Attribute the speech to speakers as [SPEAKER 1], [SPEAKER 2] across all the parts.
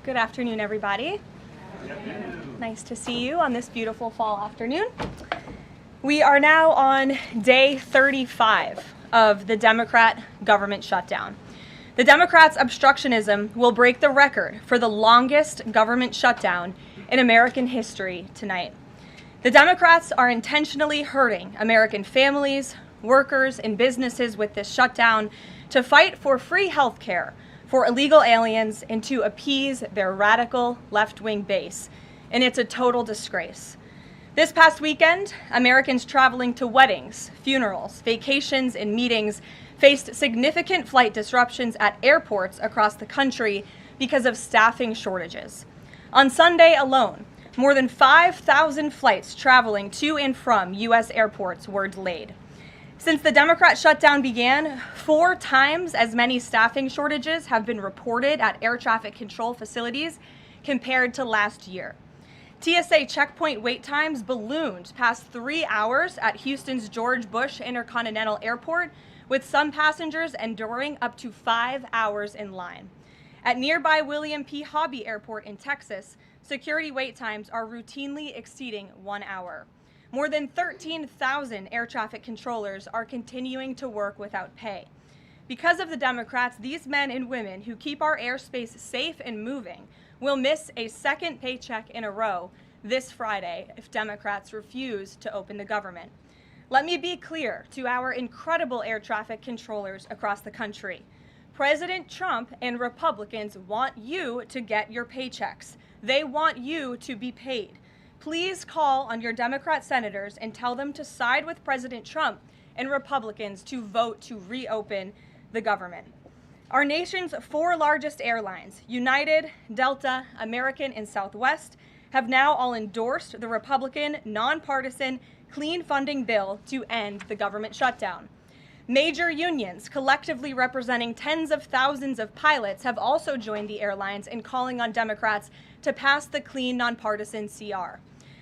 [SPEAKER 1] Good afternoon, everybody. Nice to see you on this beautiful fall afternoon. We are now on day 35 of the Democrat government shutdown. The Democrats' obstructionism will break the record for the longest government shutdown in American history tonight. The Democrats are intentionally hurting American families, workers, and businesses with this shutdown to fight for free health care for illegal aliens and to appease their radical left-wing base. And it's a total disgrace. This past weekend, Americans traveling to weddings, funerals, vacations, and meetings faced significant flight disruptions at airports across the country because of staffing shortages. On Sunday alone, more than 5,000 flights traveling to and from U.S. airports were delayed. Since the Democrat shutdown began, 4 times as many staffing shortages have been reported at air traffic control facilities compared to last year. TSA checkpoint wait times ballooned past 3 hours at Houston's George Bush Intercontinental Airport, with some passengers enduring up to 5 hours in line. At nearby William P. Hobby Airport in Texas, security wait times are routinely exceeding 1 hour. More than 13,000 air traffic controllers are continuing to work without pay. Because of the Democrats, these men and women who keep our airspace safe and moving will miss a second paycheck in a row this Friday if Democrats refuse to open the government. Let me be clear to our incredible air traffic controllers across the country. President Trump and Republicans want you to get your paychecks. They want you to be paid. Please call on your Democrat senators and tell them to side with President Trump and Republicans to vote to reopen the government. Our nation's 4 largest airlines, United, Delta, American, and Southwest, have now all endorsed the Republican, nonpartisan, clean funding bill to end the government shutdown. Major unions, collectively representing tens of thousands of pilots, have also joined the airlines in calling on Democrats to pass the clean, nonpartisan CR.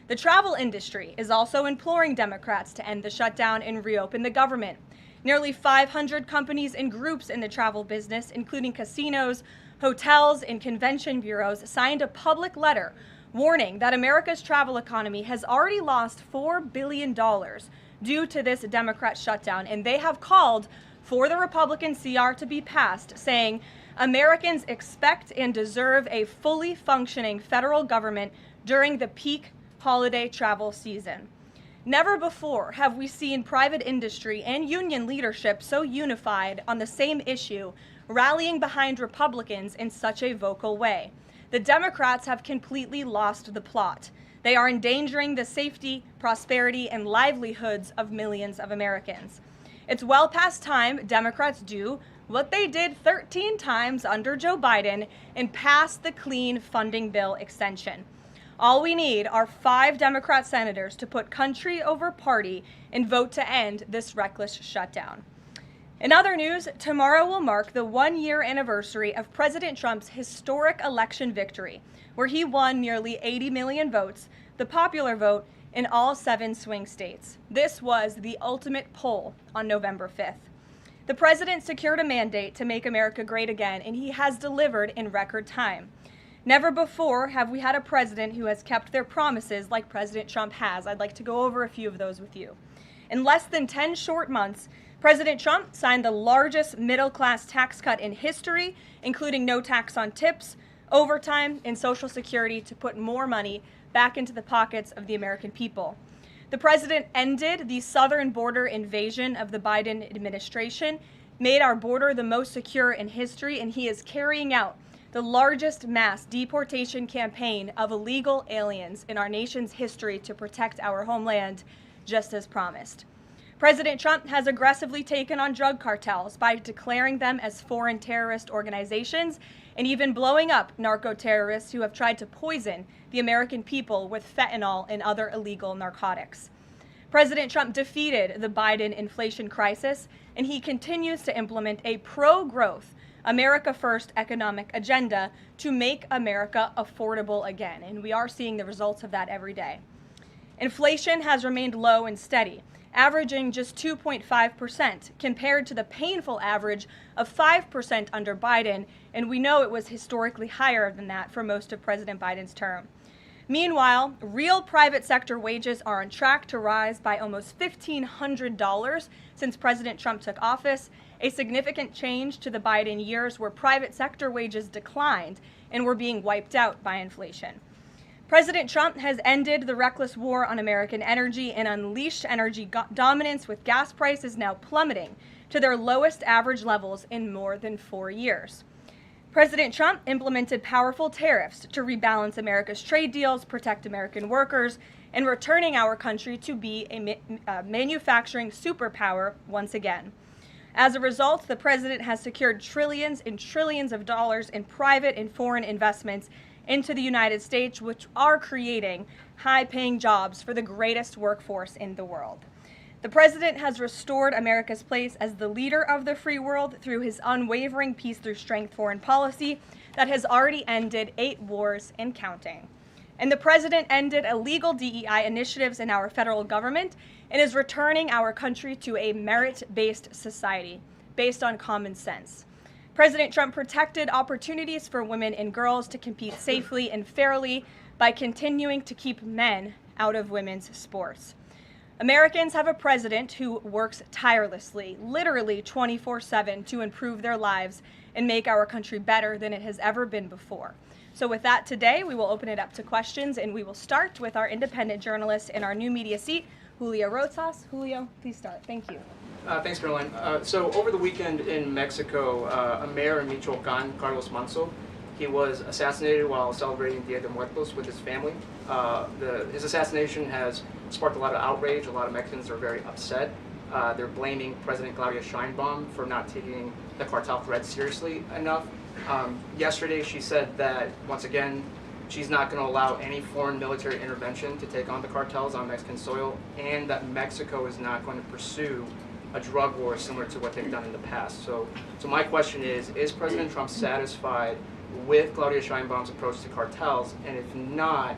[SPEAKER 1] The travel industry is also imploring Democrats to end the shutdown and reopen the government. Nearly 500 companies and groups in the travel business, including casinos, hotels, and convention bureaus, signed a public letter warning that America's travel economy has already lost $4 billion due to this Democrat shutdown, and they have called for the Republican CR to be passed, saying Americans expect and deserve a fully functioning federal government during the peak holiday travel season. Never before have we seen private industry and union leadership so unified on the same issue, rallying behind Republicans in such a vocal way. The Democrats have completely lost the plot. They are endangering the safety, prosperity, and livelihoods of millions of Americans. It's well past time Democrats do what they did 13 times under Joe Biden and pass the clean funding bill extension. All we need are 5 Democrat senators to put country over party and vote to end this reckless shutdown. In other news, tomorrow will mark the 1-year anniversary of President Trump's historic election victory, where he won nearly 80 million votes, the popular vote, in all 7 swing states. This was the ultimate poll on November 5th. The president secured a mandate to make America great again, and he has delivered in record time. Never before have we had a president who has kept their promises like President Trump has. I'd like to go over a few of those with you. In less than 10 short months, President Trump signed the largest middle-class tax cut in history, including no tax on tips, overtime, and Social Security to put more money back into the pockets of the American people. The president ended the southern border invasion of the Biden administration, made our border the most secure in history, and he is carrying out the largest mass deportation campaign of illegal aliens in our nation's history to protect our homeland, just as promised. President Trump has aggressively taken on drug cartels by declaring them as foreign terrorist organizations and even blowing up narco-terrorists who have tried to poison the American people with fentanyl and other illegal narcotics. President Trump defeated the Biden inflation crisis, and he continues to implement a pro-growth, America First economic agenda to make America affordable again, and we are seeing the results of that every day. Inflation has remained low and steady, averaging just 2.5% compared to the painful average of 5% under Biden, and we know it was historically higher than that for most of President Biden's term. Meanwhile, real private sector wages are on track to rise by almost $1,500 since President Trump took office, a significant change to the Biden years where private sector wages declined and were being wiped out by inflation. President Trump has ended the reckless war on American energy and unleashed energy dominance, with gas prices now plummeting to their lowest average levels in more than 4 years. President Trump implemented powerful tariffs to rebalance America's trade deals, protect American workers, and returning our country to be a manufacturing superpower once again. As a result, the president has secured trillions and trillions of dollars in private and foreign investments into the United States, which are creating high-paying jobs for the greatest workforce in the world. The president has restored America's place as the leader of the free world through his unwavering peace through strength foreign policy that has already ended 8 wars and counting. And the president ended illegal DEI initiatives in our federal government and is returning our country to a merit-based society based on common sense. President Trump protected opportunities for women and girls to compete safely and fairly by continuing to keep men out of women's sports. Americans have a president who works tirelessly, literally 24/7, to improve their lives and make our country better than it has ever been before. So with that, today we will open it up to questions, and we will start with our independent journalist in our new media seat, Julio Rojas. Julio, please start. Thank you.
[SPEAKER 2] Thanks, Caroline. So over the weekend in Mexico, a mayor in Michoacán, Carlos Manzo, he was assassinated while celebrating Dia de Muertos with his family. His assassination has sparked a lot of outrage. A lot of Mexicans are very upset. They're blaming President Claudia Sheinbaum for not taking the cartel threat seriously enough. Yesterday, she said that, once again, she's not going to allow any foreign military intervention to take on the cartels on Mexican soil, and that Mexico is not going to pursue a drug war similar to what they've done in the past. So my question is President Trump satisfied with Claudia Sheinbaum's approach to cartels? And if not,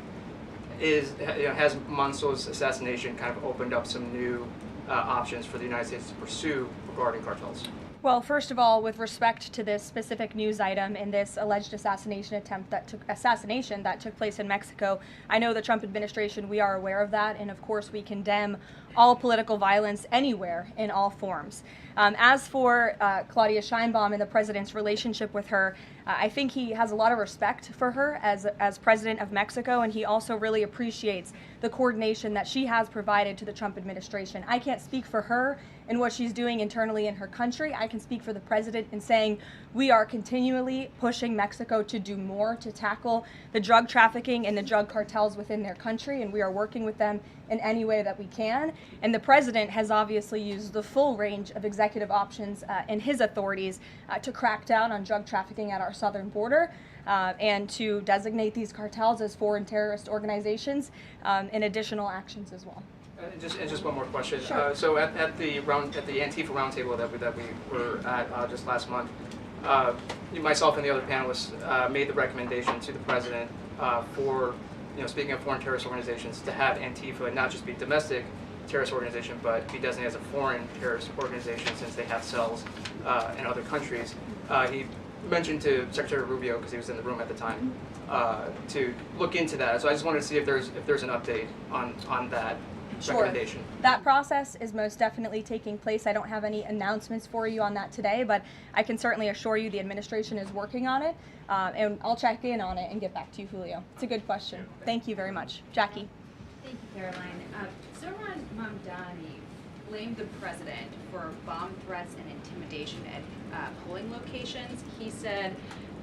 [SPEAKER 2] has Manzo's assassination kind of opened up some new options for the United States to pursue regarding cartels?
[SPEAKER 1] Well, first of all, with respect to this specific news item and this alleged assassination that took place in Mexico, I know the Trump administration, we are aware of that, and of course we condemn all political violence anywhere in all forms. As for Claudia Sheinbaum and the president's relationship with her, I think he has a lot of respect for her as president of Mexico, and he also really appreciates the coordination that she has provided to the Trump administration. I can't speak for her and what she's doing internally in her country. I can speak for the president in saying we are continually pushing Mexico to do more to tackle the drug trafficking and the drug cartels within their country, and we are working with them in any way that we can. And the president has obviously used the full range of executive options in his authorities to crack down on drug trafficking at our southern border and to designate these cartels as foreign terrorist organizations and additional actions as well.
[SPEAKER 2] Just one more question.
[SPEAKER 1] Sure.
[SPEAKER 2] So at the Antifa roundtable that we were at just last month, myself and the other panelists made the recommendation to the president for, speaking of foreign terrorist organizations, to have Antifa not just be a domestic terrorist organization, but be designated as a foreign terrorist organization since they have cells in other countries. He mentioned to Secretary Rubio, because he was in the room at the time, to look into that. So I just wanted to see if there's an update on that.
[SPEAKER 1] Sure. That process is most definitely taking place. I don't have any announcements for you on that today, but I can certainly assure you the administration is working on it, and I'll check in on it and get back to you, Julio. It's a good question. Thank you very much. Jackie.
[SPEAKER 3] Thank you, Caroline. Zohran Mamdani blamed the president for bomb threats and intimidation at polling locations. He said,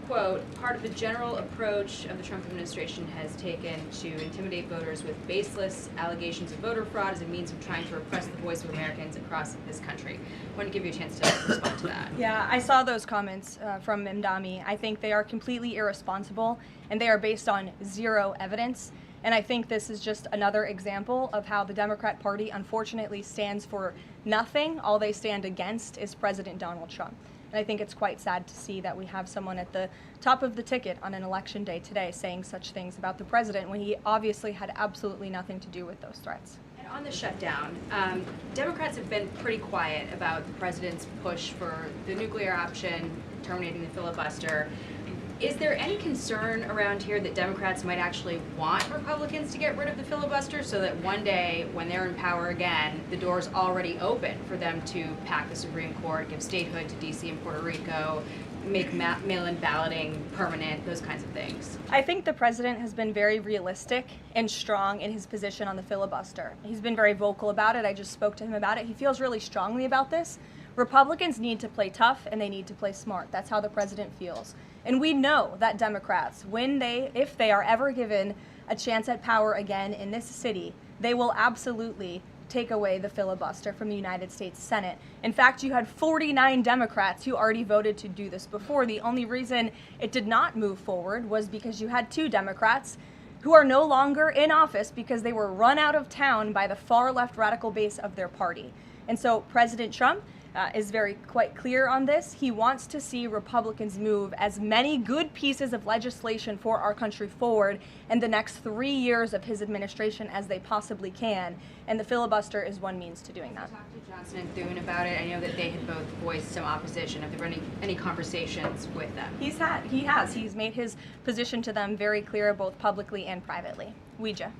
[SPEAKER 3] quote, part of the general approach of the Trump administration has taken to intimidate voters with baseless allegations of voter fraud as a means of trying to repress the voice of Americans across this country. I want to give you a chance to respond to that.
[SPEAKER 1] Yeah, I saw those comments from Mamdani. I think they are completely irresponsible, and they are based on zero evidence. And I think this is just another example of how the Democrat Party unfortunately stands for nothing. All they stand against is President Donald Trump. And I think it's quite sad to see that we have someone at the top of the ticket on an election day today saying such things about the president when he obviously had absolutely nothing to do with those threats.
[SPEAKER 3] And On the shutdown, Democrats have been pretty quiet about the president's push for the nuclear option, terminating the filibuster. Is there any concern around here that Democrats might actually want Republicans to get rid of the filibuster so that one day, when they're in power again, the door's already open for them to pack the Supreme Court, give statehood to D.C. and Puerto Rico, make mail-in balloting permanent, those kinds of things?
[SPEAKER 1] I think the president has been very realistic and strong in his position on the filibuster. He's been very vocal about it. I just spoke to him about it. He feels really strongly about this. Republicans need to play tough and they need to play smart. That's how the president feels. And we know that Democrats, if they are ever given a chance at power again in this city, they will absolutely take away the filibuster from the United States Senate. In fact, you had 49 Democrats who already voted to do this before. The only reason it did not move forward was because you had 2 Democrats who are no longer in office because they were run out of town by the far left radical base of their party. And so President Trump is quite clear on this. He wants to see Republicans move as many good pieces of legislation for our country forward in the next 3 years of his administration as they possibly can, and the filibuster is one means to doing that.
[SPEAKER 3] You talked to Johnson and Thune about it. I know that they had both voiced some opposition. Have there been any conversations with them?
[SPEAKER 1] He has. He's made his position to them very clear, both publicly and privately. Ouija.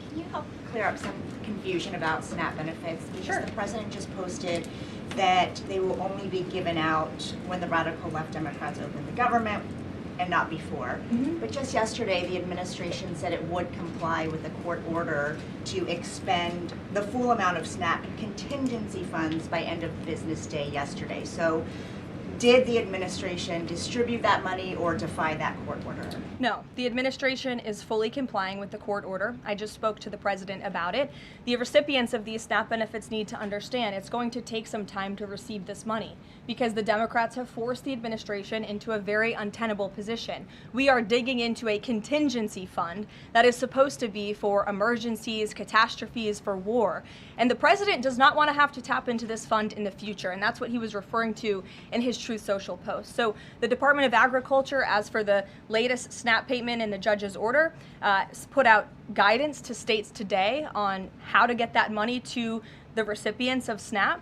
[SPEAKER 4] Can you help clear up some confusion about SNAP benefits? Because
[SPEAKER 1] Sure.
[SPEAKER 4] the president just posted that they will only be given out when the radical left Democrats open the government and not before.
[SPEAKER 1] Mm-hmm.
[SPEAKER 4] But just yesterday, the administration said it would comply with a court order to expend the full amount of SNAP contingency funds by end of business day yesterday. So did the administration distribute that money or defy that court order?
[SPEAKER 1] No, the administration is fully complying with the court order. I just spoke to the president about it. The recipients of these SNAP benefits need to understand it's going to take some time to receive this money because the Democrats have forced the administration into a very untenable position. We are digging into a contingency fund that is supposed to be for emergencies, catastrophes, for war. And the president does not want to have to tap into this fund in the future, and that's what he was referring to in his Truth Social post. So the Department of Agriculture, as for the latest SNAP payment in the judge's order, put out guidance to states today on how to get that money to the recipients of SNAP.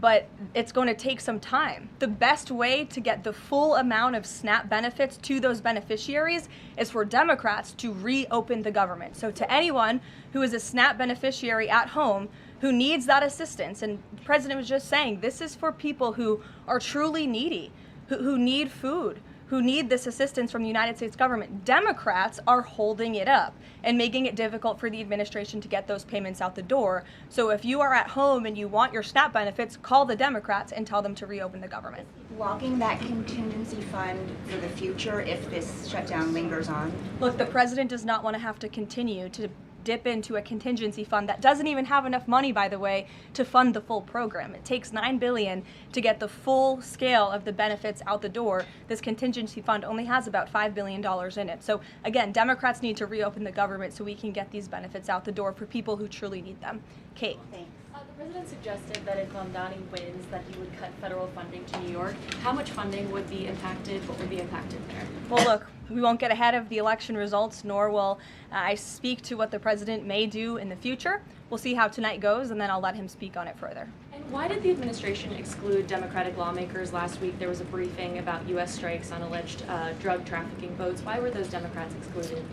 [SPEAKER 1] But it's going to take some time. The best way to get the full amount of SNAP benefits to those beneficiaries is for Democrats to reopen the government. So to anyone who is a SNAP beneficiary at home who needs that assistance, and the president was just saying, this is for people who are truly needy, who need food, who need this assistance from the United States government. Democrats are holding it up and making it difficult for the administration to get those payments out the door. So if you are at home and you want your SNAP benefits, call the Democrats and tell them to reopen the government.
[SPEAKER 4] Blocking that contingency fund for the future if this shutdown lingers on?
[SPEAKER 1] Look, the president does not want to have to continue to dip into a contingency fund that doesn't even have enough money, by the way, to fund the full program. It takes $9 billion to get the full scale of the benefits out the door. This contingency fund only has about $5 billion in it. So again, Democrats need to reopen the government so we can get these benefits out the door for people who truly need them. Kate.
[SPEAKER 4] Thanks.
[SPEAKER 5] The president suggested that if Mamdani wins, that he would cut federal funding to New York. How much funding would be impacted? What would be impacted there?
[SPEAKER 1] Well, look, we won't get ahead of the election results, nor will I speak to what the president may do in the future. We'll see how tonight goes, and then I'll let him speak on it further.
[SPEAKER 5] And why did the administration exclude Democratic lawmakers? Last week there was a briefing about U.S. strikes on alleged drug trafficking votes. Why were those Democrats excluded?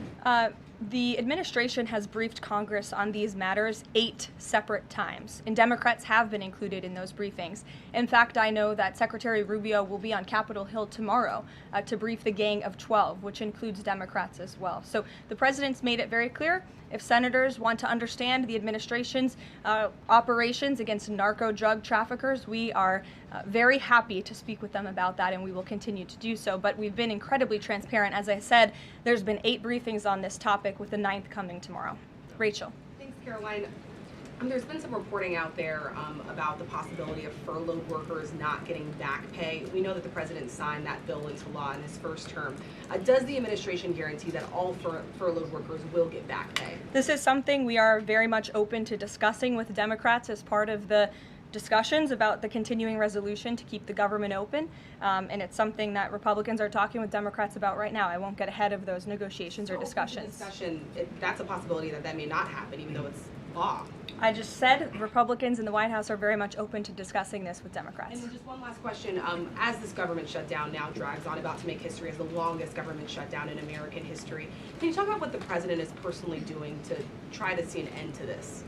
[SPEAKER 1] The administration has briefed Congress on these matters 8 separate times, and Democrats have been included in those briefings. In fact, I know that Secretary Rubio will be on Capitol Hill tomorrow to brief the Gang of 12, which includes Democrats as well. So the president's made it very clear, if senators want to understand the administration's operations against narco drug traffickers, we are very happy to speak with them about that, and we will continue to do so. But we've been incredibly transparent. As I said, there's been 8 briefings on this topic, with the 9th coming tomorrow. Rachel.
[SPEAKER 6] Thanks, Caroline. There's been some reporting out there about the possibility of furloughed workers not getting back pay. We know that the president signed that bill into law in his first term. Does the administration guarantee that all furloughed workers will get back pay?
[SPEAKER 1] This is something we are very much open to discussing with Democrats as part of the discussions about the continuing resolution to keep the government open, and it's something that Republicans are talking with Democrats about right now. I won't get ahead of those negotiations or discussions.
[SPEAKER 6] That's a possibility that may not happen, even though it's law.
[SPEAKER 1] I just said Republicans in the White House are very much open to discussing this with Democrats.
[SPEAKER 6] And then just one last question. As this government shutdown now drags on, about to make history as the longest government shutdown in American history, can you talk about what the president is personally doing to try to see an end to this?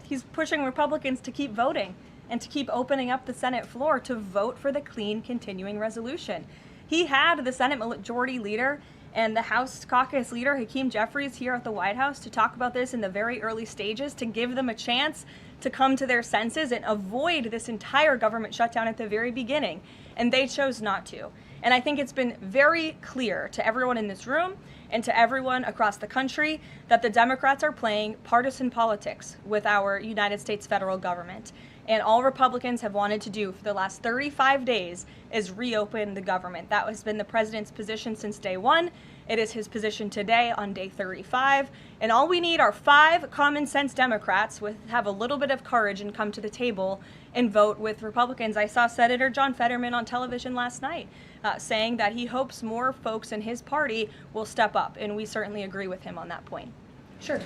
[SPEAKER 1] He's pushing Republicans to keep voting and to keep opening up the Senate floor to vote for the clean continuing resolution. He had the Senate Majority Leader and the House Caucus Leader, Hakeem Jeffries, here at the White House to talk about this in the very early stages, to give them a chance to come to their senses and avoid this entire government shutdown at the very beginning. And they chose not to. And I think it's been very clear to everyone in this room and to everyone across the country that the Democrats are playing partisan politics with our United States federal government. And all Republicans have wanted to do for the last 35 days is reopen the government. That has been the president's position since day one. It is his position today on day 35. And all we need are 5 common sense Democrats with have a little bit of courage and come to the table and vote with Republicans. I saw Senator John Fetterman on television last night saying that he hopes more folks in his party will step up. And we certainly agree with him on that point. Sure.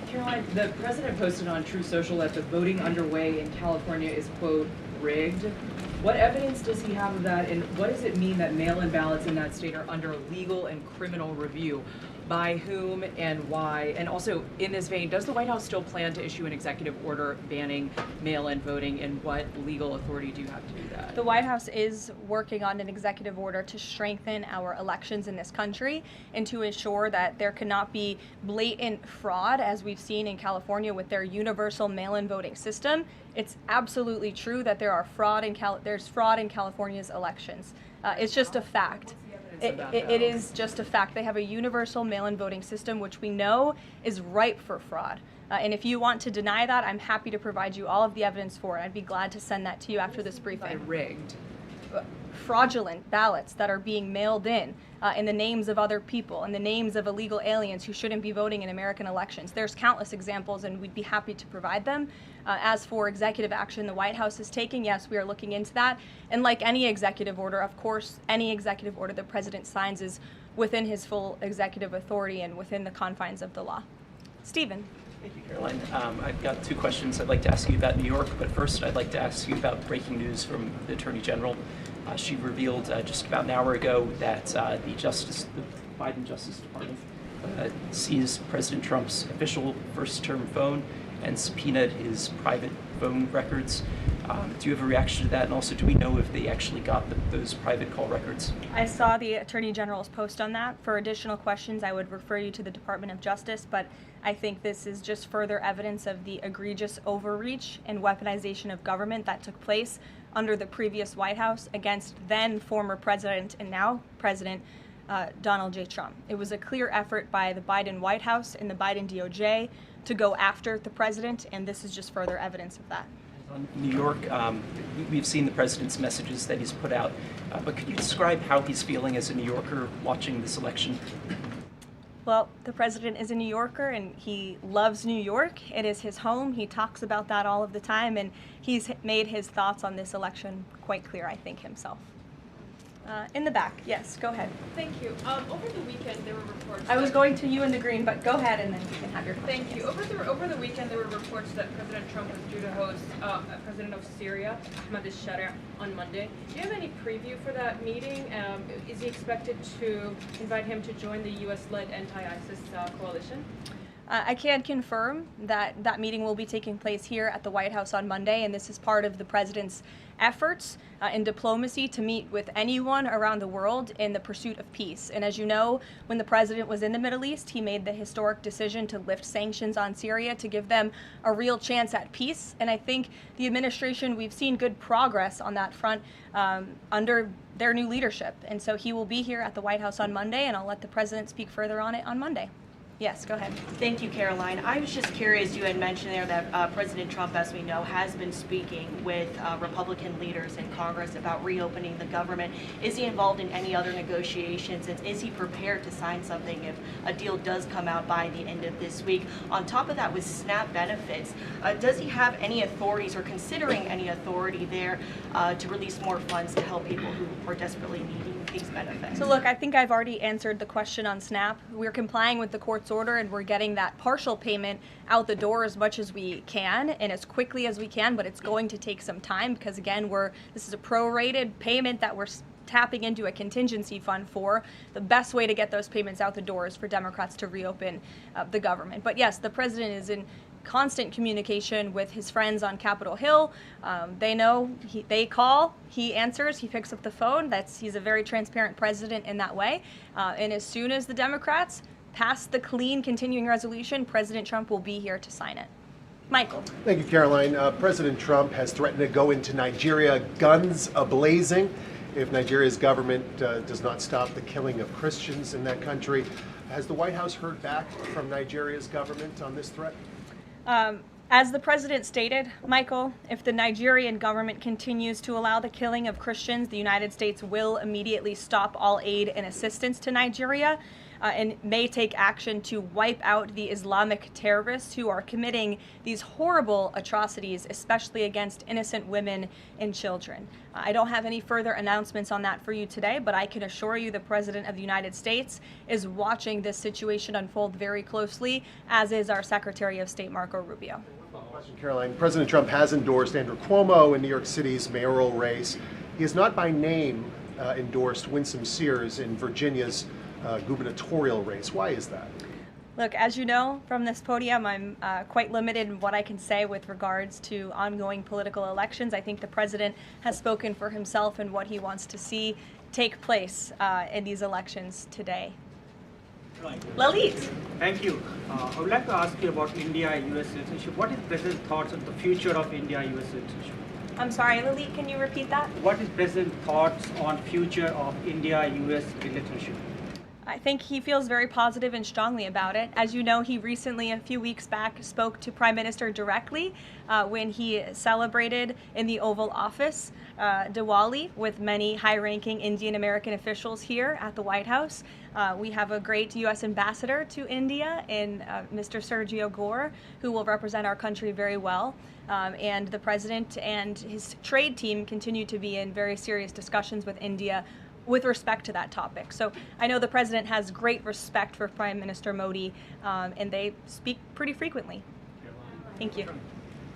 [SPEAKER 7] Karoline, the president posted on Truth Social that the voting underway in California is, quote, rigged. What evidence does he have of that, and what does it mean that mail-in ballots in that state are under legal and criminal review? By whom and why? And also, in this vein, does the White House still plan to issue an executive order banning mail-in voting, and what legal authority do you have to do that?
[SPEAKER 1] The White House is working on an executive order to strengthen our elections in this country and to ensure that there cannot be blatant fraud, as we've seen in California with their universal mail-in voting system. It's absolutely true that there's fraud in California's elections. It's just a fact. It is just a fact. They have a universal mail-in voting system, which we know is ripe for fraud. And if you want to deny that, I'm happy to provide you all of the evidence for it. I'd be glad to send that to you after this briefing.
[SPEAKER 7] Rigged.
[SPEAKER 1] Fraudulent ballots that are being mailed in the names of other people, in the names of illegal aliens who shouldn't be voting in American elections. There's countless examples, and we'd be happy to provide them. As for executive action the White House is taking, yes, we are looking into that. And like any executive order, of course, any executive order the president signs is within his full executive authority and within the confines of the law. Stephen.
[SPEAKER 8] Thank you, Caroline. I've got 2 questions I'd like to ask you about New York, but first I'd like to ask you about breaking news from the Attorney General. She revealed just about an hour ago that the Biden Justice Department seized President Trump's official first-term phone and subpoenaed his private phone records. Do you have a reaction to that? And also, do we know if they actually got those private call records?
[SPEAKER 1] I saw the Attorney General's post on that. For additional questions, I would refer you to the Department of Justice, but I think this is just further evidence of the egregious overreach and weaponization of government that took place under the previous White House against then former President and now President Donald J. Trump. It was a clear effort by the Biden White House and the Biden DOJ to go after the president, and this is just further evidence of that.
[SPEAKER 8] On New York, we've seen the president's messages that he's put out, but could you describe how he's feeling as a New Yorker watching this election?
[SPEAKER 1] Well, the president is a New Yorker and he loves New York. It is his home. He talks about that all of the time, and he's made his thoughts on this election quite clear, I think, himself. In the back, yes, go ahead.
[SPEAKER 9] Thank you. Over the weekend, there were reports.
[SPEAKER 1] I was going to you in the green, but go ahead and then you can have your question.
[SPEAKER 9] Thank you. Over the weekend, there were reports that President Trump was due to host President of Syria, Ahmed al-Sharia, on Monday. Do you have any preview for that meeting? Is he expected to invite him to join the U.S.-led anti-ISIS coalition?
[SPEAKER 1] I can confirm that that meeting will be taking place here at the White House on Monday, and this is part of the president's efforts in diplomacy to meet with anyone around the world in the pursuit of peace. And as you know, when the president was in the Middle East, he made the historic decision to lift sanctions on Syria to give them a real chance at peace. And I think the administration, we've seen good progress on that front under their new leadership. And so he will be here at the White House on Monday, and I'll let the president speak further on it on Monday. Yes, go ahead.
[SPEAKER 10] Thank you, Caroline. I was just curious, you had mentioned there that President Trump, as we know, has been speaking with Republican leaders in Congress about reopening the government. Is he involved in any other negotiations, and is he prepared to sign something if a deal does come out by the end of this week? On top of that, with SNAP benefits, does he have any authorities or considering any authority there to release more funds to help people who are desperately needing these benefits?
[SPEAKER 1] So look, I think I've already answered the question on SNAP. We're complying with the court's order and we're getting that partial payment out the door as much as we can and as quickly as we can, but it's going to take some time because again, this is a prorated payment that we're tapping into a contingency fund for. The best way to get those payments out the door is for Democrats to reopen the government. But yes, the president is in constant communication with his friends on Capitol Hill. They know, they call, he answers, he picks up the phone. He's a very transparent president in that way. And as soon as the Democrats pass the clean continuing resolution, President Trump will be here to sign it. Michael.
[SPEAKER 11] Thank you, Caroline. President Trump has threatened to go into Nigeria guns a-blazing if Nigeria's government does not stop the killing of Christians in that country. Has the White House heard back from Nigeria's government on this threat?
[SPEAKER 1] As the president stated, Michael, if the Nigerian government continues to allow the killing of Christians, the United States will immediately stop all aid and assistance to Nigeria and may take action to wipe out the Islamic terrorists who are committing these horrible atrocities, especially against innocent women and children. I don't have any further announcements on that for you today, but I can assure you the President of the United States is watching this situation unfold very closely, as is our Secretary of State, Marco Rubio.
[SPEAKER 11] Caroline, President Trump has endorsed Andrew Cuomo in New York City's mayoral race. He has not by name endorsed Winsome Sears in Virginia's gubernatorial race. Why is that?
[SPEAKER 1] Look, as you know from this podium, I'm quite limited in what I can say with regards to ongoing political elections. I think the president has spoken for himself and what he wants to see take place in these elections today. Lalit.
[SPEAKER 12] Thank you. I would like to ask you about India-US relationship. What is President's thoughts on the future of India-US relationship?
[SPEAKER 1] I'm sorry, Lalit, can you repeat that?
[SPEAKER 12] What is President's thoughts on future of India-US relationship?
[SPEAKER 1] I think he feels very positive and strongly about it. As you know, he recently, a few weeks back, spoke to Prime Minister directly when he celebrated in the Oval Office Diwali with many high-ranking Indian American officials here at the White House. We have a great U.S. ambassador to India in Mr. Sergio Gore, who will represent our country very well. And the president and his trade team continue to be in very serious discussions with India with respect to that topic. So I know the president has great respect for Prime Minister Modi, and they speak pretty frequently. Thank you.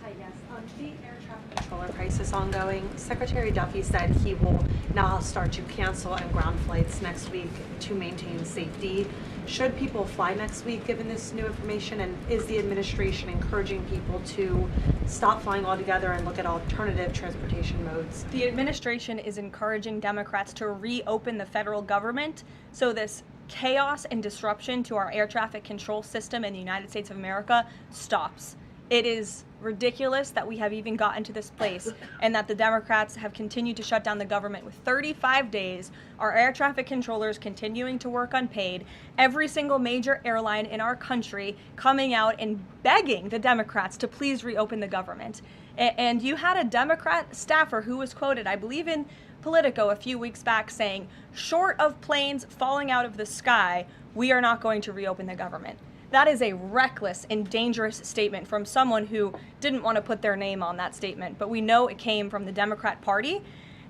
[SPEAKER 13] Hi, yes. The air traffic controller crisis ongoing. Secretary Duffy said he will now start to cancel and ground flights next week to maintain safety. Should people fly next week given this new information, and is the administration encouraging people to stop flying altogether and look at alternative transportation modes?
[SPEAKER 1] The administration is encouraging Democrats to reopen the federal government so this chaos and disruption to our air traffic control system in the United States of America stops. It is ridiculous that we have even gotten to this place and that the Democrats have continued to shut down the government with 35 days, our air traffic controllers continuing to work unpaid, every single major airline in our country coming out and begging the Democrats to please reopen the government. And you had a Democrat staffer who was quoted, I believe in Politico a few weeks back, saying, short of planes falling out of the sky, we are not going to reopen the government. That is a reckless and dangerous statement from someone who didn't want to put their name on that statement, but we know it came from the Democrat Party.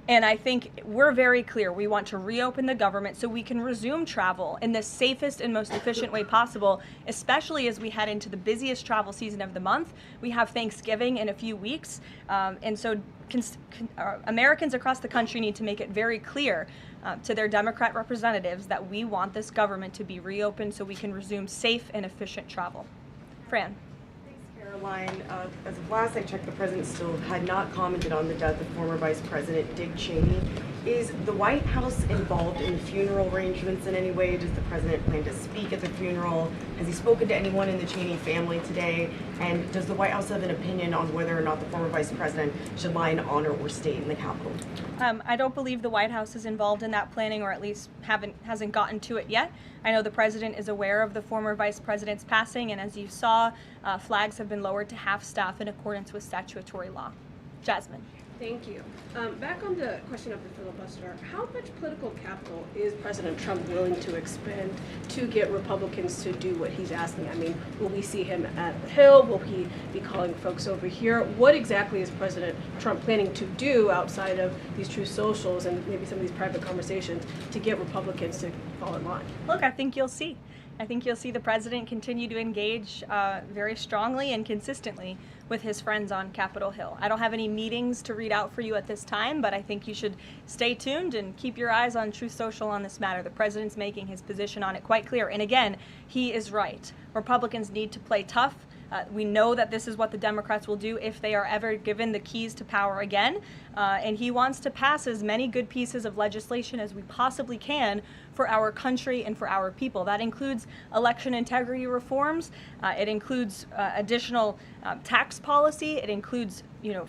[SPEAKER 1] And I think we're very clear. We want to reopen the government so we can resume travel in the safest and most efficient way possible, especially as we head into the busiest travel season of the month. We have Thanksgiving in a few weeks. And so Americans across the country need to make it very clear to their Democrat representatives that we want this government to be reopened so we can resume safe and efficient travel. Fran.
[SPEAKER 14] Caroline, as of last I checked, the president still had not commented on the death of former Vice President Dick Cheney. Is the White House involved in funeral arrangements in any way? Does the president plan to speak at the funeral? Has he spoken to anyone in the Cheney family today? And does the White House have an opinion on whether or not the former vice president should lie in honor or state in the Capitol?
[SPEAKER 1] I don't believe the White House is involved in that planning, or at least hasn't gotten to it yet. I know the president is aware of the former vice president's passing, and as you saw, flags have been lowered to half staff in accordance with statutory law. Jasmine.
[SPEAKER 15] Thank you. Back on the question of the filibuster, how much political capital is President Trump willing to expend to get Republicans to do what he's asking? I mean, will we see him at the Hill? Will he be calling folks over here? What exactly is President Trump planning to do outside of these true socials and maybe some of these private conversations to get Republicans to fall in line?
[SPEAKER 1] Look, I think you'll see. I think you'll see the president continue to engage very strongly and consistently with his friends on Capitol Hill. I don't have any meetings to read out for you at this time, but I think you should stay tuned and keep your eyes on Truth Social on this matter. The president's making his position on it quite clear. And again, he is right. Republicans need to play tough. We know that this is what the Democrats will do if they are ever given the keys to power again. And he wants to pass as many good pieces of legislation as we possibly can for our country and for our people. That includes election integrity reforms. It includes additional tax policy. It includes,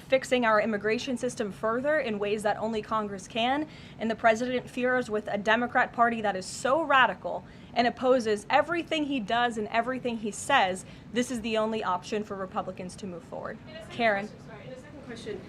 [SPEAKER 1] fixing our immigration system further in ways that only Congress can. And the president fears with a Democrat Party that is so radical and opposes everything he does and everything he says, this is the only option for Republicans to move forward. Karen.
[SPEAKER 15] In a second question,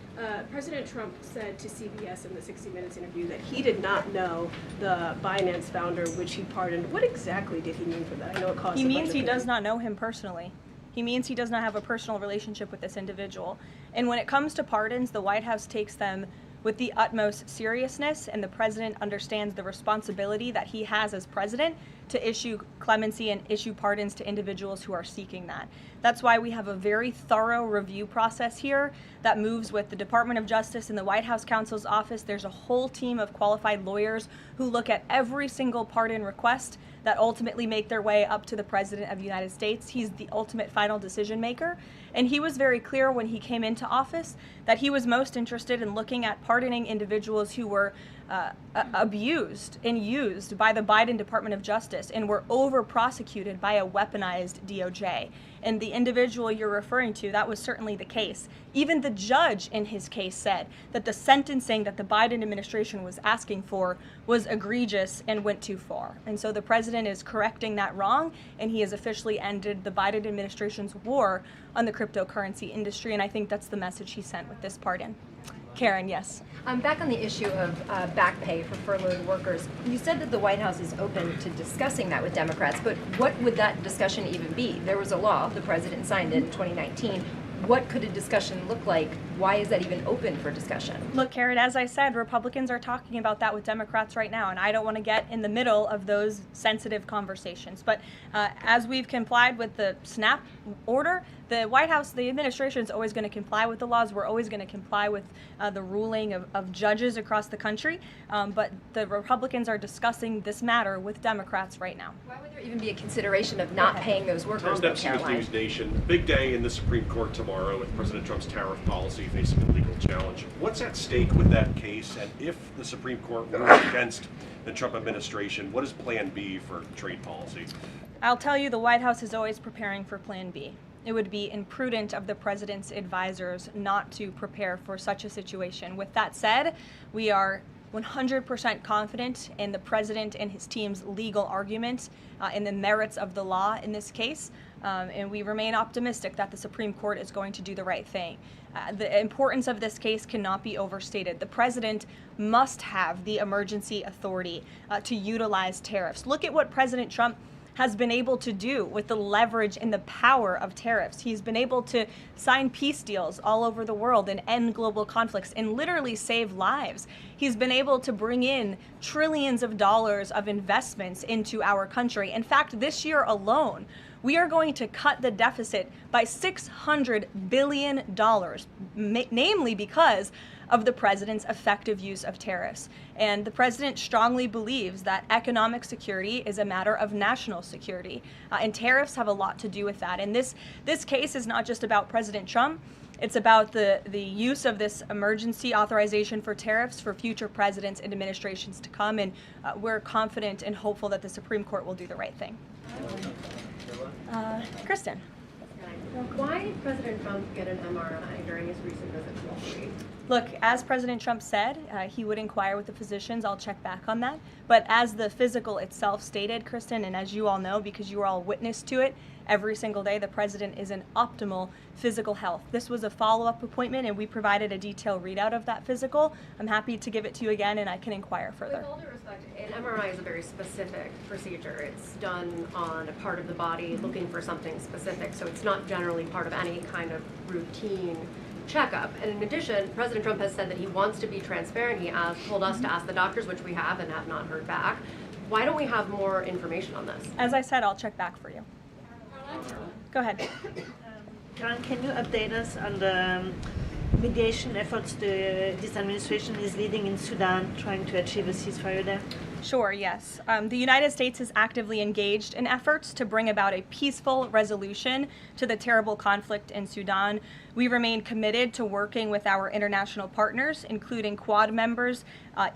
[SPEAKER 15] President Trump said to CBS in the 60 Minutes interview that he did not know the Binance founder, which he pardoned. What exactly did he mean for that? I know it caused.
[SPEAKER 1] He means he does not know him personally. He means he does not have a personal relationship with this individual. And when it comes to pardons, the White House takes them with the utmost seriousness, and the president understands the responsibility that he has as president to issue clemency and issue pardons to individuals who are seeking that. That's why we have a very thorough review process here that moves with the Department of Justice and the White House counsel's office. There's a whole team of qualified lawyers who look at every single pardon request that ultimately make their way up to the President of the United States. He's the ultimate final decision maker. And he was very clear when he came into office that he was most interested in looking at pardoning individuals who were abused and used by the Biden Department of Justice and were over-prosecuted by a weaponized DOJ. And the individual you're referring to, that was certainly the case. Even the judge in his case said that the sentencing that the Biden administration was asking for was egregious and went too far. And so the president is correcting that wrong, and he has officially ended the Biden administration's war on the cryptocurrency industry, and I think that's the message he sent with this pardon. Karen, yes.
[SPEAKER 16] Back on the issue of back pay for furloughed workers, you said that the White House is open to discussing that with Democrats, but what would that discussion even be? There was a law, the president signed it in 2019. What could a discussion look like? Why is that even open for discussion?
[SPEAKER 1] Look, Karen, as I said, Republicans are talking about that with Democrats right now, and I don't want to get in the middle of those sensitive conversations. But as we've complied with the SNAP order, the White House, the administration is always going to comply with the laws. We're always going to comply with the ruling of judges across the country. But the Republicans are discussing this matter with Democrats right now.
[SPEAKER 16] Why would there even be a consideration of not paying those workers?
[SPEAKER 17] Tom Dempsey with News Nation. Big day in the Supreme Court tomorrow with President Trump's tariff policy facing a legal challenge. What's at stake with that case? And if the Supreme Court rules against the Trump administration, what is Plan B for trade policy?
[SPEAKER 1] I'll tell you, the White House is always preparing for Plan B. It would be imprudent of the president's advisors not to prepare for such a situation. With that said, we are 100% confident in the president and his team's legal argument in the merits of the law in this case, and we remain optimistic that the Supreme Court is going to do the right thing. The importance of this case cannot be overstated. The president must have the emergency authority to utilize tariffs. Look at what President Trump has been able to do with the leverage and the power of tariffs. He's been able to sign peace deals all over the world and end global conflicts and literally save lives. He's been able to bring in trillions of dollars of investments into our country. In fact, this year alone, we are going to cut the deficit by $600 billion, namely because of the president's effective use of tariffs. And the president strongly believes that economic security is a matter of national security, and tariffs have a lot to do with that. And this case is not just about President Trump. It's about the use of this emergency authorization for tariffs for future presidents and administrations to come, and we're confident and hopeful that the Supreme Court will do the right thing. Kristen.
[SPEAKER 18] Why did President Trump get an MRI during his recent visit to Wall Street?
[SPEAKER 1] Look, as President Trump said, he would inquire with the physicians. I'll check back on that. But as the physical itself stated, Kristen, and as you all know because you were all witness to it, every single day. The president is in optimal physical health. This was a follow-up appointment, and we provided a detailed readout of that physical. I'm happy to give it to you again, and I can inquire further.
[SPEAKER 18] With all due respect, an MRI is a very specific procedure. It's done on a part of the body looking for something specific, so it's not generally part of any kind of routine checkup. And in addition, President Trump has said that he wants to be transparent. He told us to ask the doctors, which we have and have not heard back. Why don't we have more information on this?
[SPEAKER 1] As I said, I'll check back for you. Go ahead.
[SPEAKER 19] Caroline, can you update us on the mediation efforts this administration is leading in Sudan, trying to achieve a ceasefire there?
[SPEAKER 1] Sure, yes. The United States is actively engaged in efforts to bring about a peaceful resolution to the terrible conflict in Sudan. We remain committed to working with our international partners, including Quad members,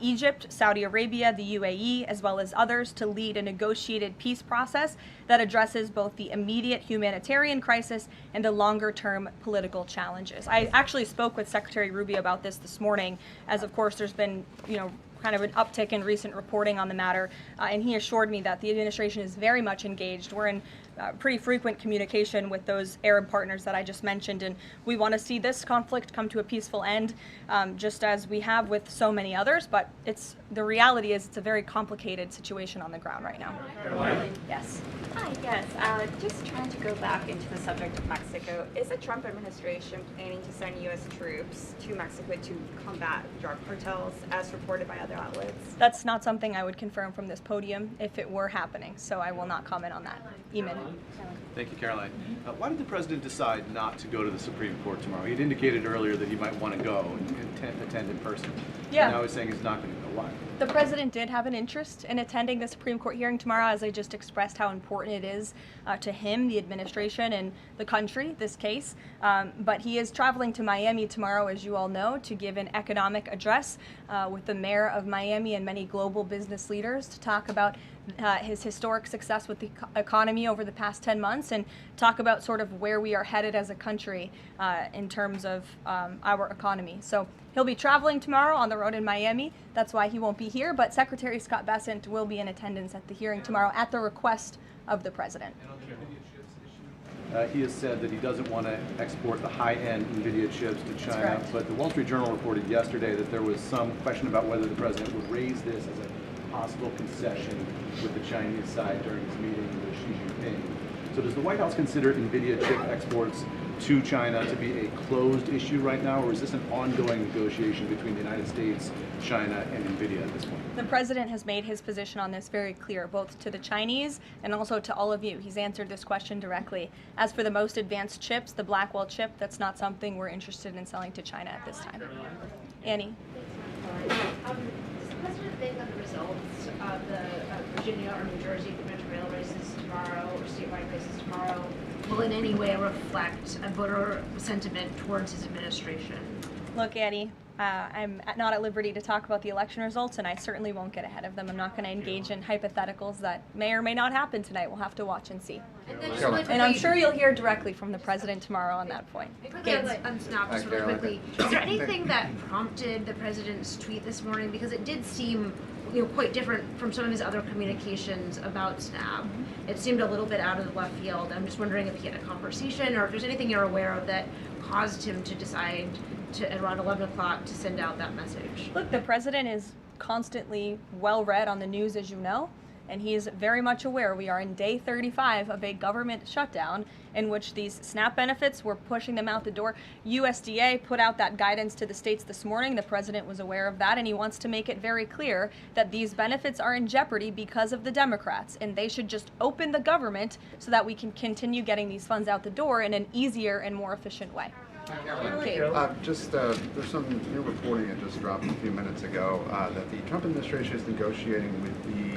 [SPEAKER 1] Egypt, Saudi Arabia, the UAE, as well as others, to lead a negotiated peace process that addresses both the immediate humanitarian crisis and the longer-term political challenges. I actually spoke with Secretary Rubio about this morning, as of course there's been, kind of an uptick in recent reporting on the matter, and he assured me that the administration is very much engaged. We're in pretty frequent communication with those Arab partners that I just mentioned, and we want to see this conflict come to a peaceful end, just as we have with so many others, but the reality is it's a very complicated situation on the ground right now.
[SPEAKER 20] Yes. Hi, yes. Just trying to go back into the subject of Mexico. Is the Trump administration planning to send U.S. troops to Mexico to combat drug cartels, as reported by other outlets?
[SPEAKER 1] That's not something I would confirm from this podium if it were happening, so I will not comment on that. Eamon.
[SPEAKER 21] Thank you, Caroline. Why did the president decide not to go to the Supreme Court tomorrow? He'd indicated earlier that he might want to go and attend in person.
[SPEAKER 1] Yeah.
[SPEAKER 21] And now he's saying he's not going to go. Why?
[SPEAKER 1] The president did have an interest in attending the Supreme Court hearing tomorrow, as I just expressed how important it is to him, the administration, and the country, this case. But he is traveling to Miami tomorrow, as you all know, to give an economic address with the mayor of Miami and many global business leaders to talk about his historic success with the economy over the past 10 months and talk about sort of where we are headed as a country in terms of our economy. So he'll be traveling tomorrow on the road in Miami. That's why he won't be here, but Secretary Scott Bessent will be in attendance at the hearing tomorrow at the request of the president.
[SPEAKER 21] He has said that he doesn't want to export the high-end NVIDIA chips to China, but the Wall Street Journal reported yesterday that there was some question about whether the president would raise this as a possible concession with the Chinese side during his meeting with Xi Jinping. So does the White House consider NVIDIA chip exports to China to be a closed issue right now, or is this an ongoing negotiation between the United States, China, and NVIDIA at this point?
[SPEAKER 1] The president has made his position on this very clear, both to the Chinese and also to all of you. He's answered this question directly. As for the most advanced chips, the Blackwell chip, that's not something we're interested in selling to China at this time. Annie?
[SPEAKER 22] Does the president think that the results of the Virginia or New Jersey gubernatorial rail races tomorrow, or statewide races tomorrow, will in any way reflect a voter sentiment towards his administration?
[SPEAKER 1] Look, Annie, I'm not at liberty to talk about the election results, and I certainly won't get ahead of them. I'm not going to engage in hypotheticals that may or may not happen tonight. We'll have to watch and see. And I'm sure you'll hear directly from the president tomorrow on that point.
[SPEAKER 22] Quickly on Snap, just really quickly, is there anything that prompted the president's tweet this morning? Because it did seem quite different from some of his other communications about Snap. It seemed a little bit out of the left field. I'm just wondering if he had a conversation or if there's anything you're aware of that caused him to decide to, at around 11 o'clock, to send out that message.
[SPEAKER 1] Look, the president is constantly well read on the news, as you know, and he is very much aware we are in day 35 of a government shutdown in which these SNAP benefits, we're pushing them out the door. USDA put out that guidance to the states this morning. The president was aware of that, and he wants to make it very clear that these benefits are in jeopardy because of the Democrats, and they should just open the government so that we can continue getting these funds out the door in an easier and more efficient way.
[SPEAKER 23] Okay. There's some new reporting that just dropped a few minutes ago that the Trump administration is negotiating with the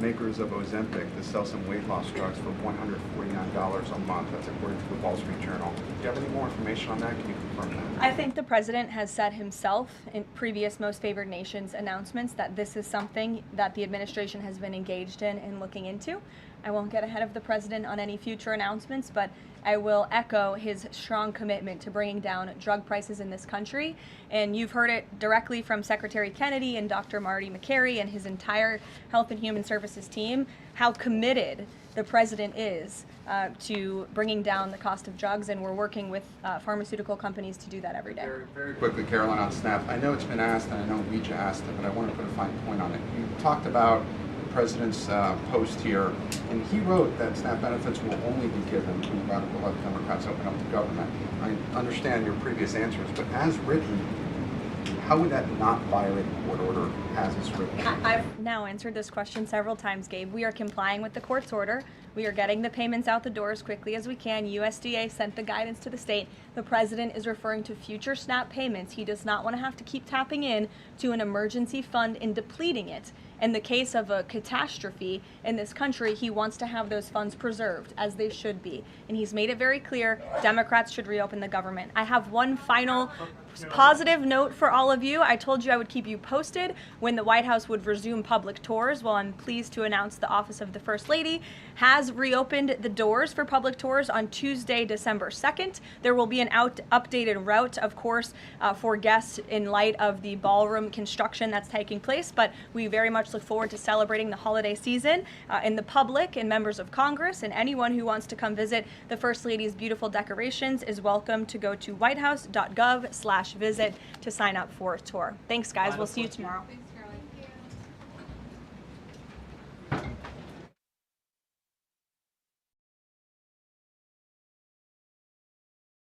[SPEAKER 23] makers of Ozempic to sell some weight loss drugs for $149 a month. That's according to the Wall Street Journal. Do you have any more information on that? Can you confirm that?
[SPEAKER 1] I think the president has said himself in previous Most Favored Nations announcements that this is something that the administration has been engaged in and looking into. I won't get ahead of the president on any future announcements, but I will echo his strong commitment to bringing down drug prices in this country. And you've heard it directly from Secretary Kennedy and Dr. Marty McCary and his entire Health and Human Services team, how committed the president is to bringing down the cost of drugs, and we're working with pharmaceutical companies to do that every day.
[SPEAKER 23] Very quickly, Caroline, on SNAP. I know it's been asked, and I know Ouija asked it, but I want to put a fine point on it. You talked about the president's post here, and he wrote that SNAP benefits will only be given when the radical left Democrats open up the government. I understand your previous answers, but as written, how would that not violate the court order as it's written?
[SPEAKER 1] I've now answered this question several times, Gabe. We are complying with the court's order. We are getting the payments out the door as quickly as we can. USDA sent the guidance to the state. The president is referring to future SNAP payments. He does not want to have to keep tapping in to an emergency fund and depleting it. In the case of a catastrophe in this country, he wants to have those funds preserved, as they should be. And he's made it very clear Democrats should reopen the government. I have one final positive note for all of you. I told you I would keep you posted when the White House would resume public tours. Well, I'm pleased to announce the Office of the First Lady has reopened the doors for public tours on Tuesday, December 2nd. There will be an updated route, of course, for guests in light of the ballroom construction that's taking place, but we very much look forward to celebrating the holiday season. And the public and members of Congress and anyone who wants to come visit the First Lady's beautiful decorations is welcome to go to whitehouse.gov/visit to sign up for a tour. Thanks, guys. We'll see you tomorrow.